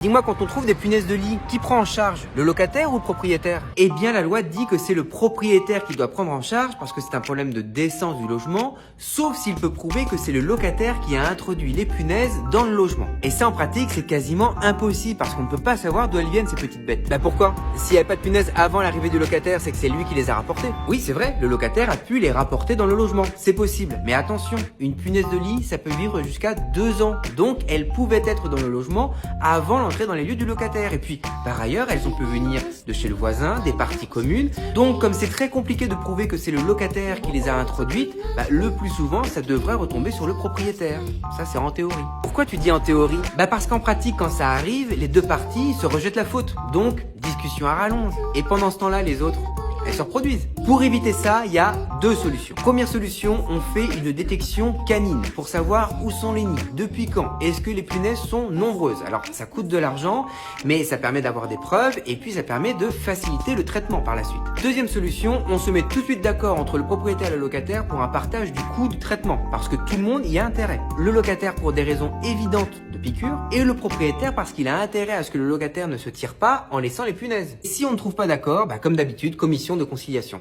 Dis-moi, quand on trouve des punaises de lit, qui prend en charge? Le locataire ou le propriétaire? Eh bien, la loi dit que c'est le propriétaire qui doit prendre en charge parce que c'est un problème de décence du logement, sauf s'il peut prouver que c'est le locataire qui a introduit les punaises dans le logement. Et ça, en pratique, c'est quasiment impossible parce qu'on ne peut pas savoir d'où elles viennent, ces petites bêtes. Bah pourquoi? S'il n'y avait pas de punaises avant l'arrivée du locataire, c'est que c'est lui qui les a rapportées. Oui, c'est vrai, le locataire a pu les rapporter dans le logement. C'est possible. Mais attention, une punaise de lit, ça peut vivre jusqu'à 2 ans. Donc, elles pouvaient être dans le logement avant l'entrée dans les lieux du locataire. Et puis, par ailleurs, elles ont pu venir de chez le voisin, des parties communes. Donc, comme c'est très compliqué de prouver que c'est le locataire qui les a introduites, le plus souvent, ça devrait retomber sur le propriétaire. Ça, c'est en théorie. Pourquoi tu dis en théorie? Parce qu'en pratique, quand ça arrive, les deux parties se rejettent la faute. Donc, discussion à rallonge. Et pendant ce temps-là, les autres, elles se reproduisent. Pour éviter ça, il y a 2 solutions. Première solution, on fait une détection canine pour savoir où sont les nids, depuis quand, est-ce que les punaises sont nombreuses. Alors ça coûte de l'argent, mais ça permet d'avoir des preuves et puis ça permet de faciliter le traitement par la suite. Deuxième solution, on se met tout de suite d'accord entre le propriétaire et le locataire pour un partage du coût du traitement, parce que tout le monde y a intérêt. Le locataire pour des raisons évidentes de piqûre et le propriétaire parce qu'il a intérêt à ce que le locataire ne se tire pas en laissant les punaises. Et si on ne trouve pas d'accord, comme d'habitude, commission de conciliation.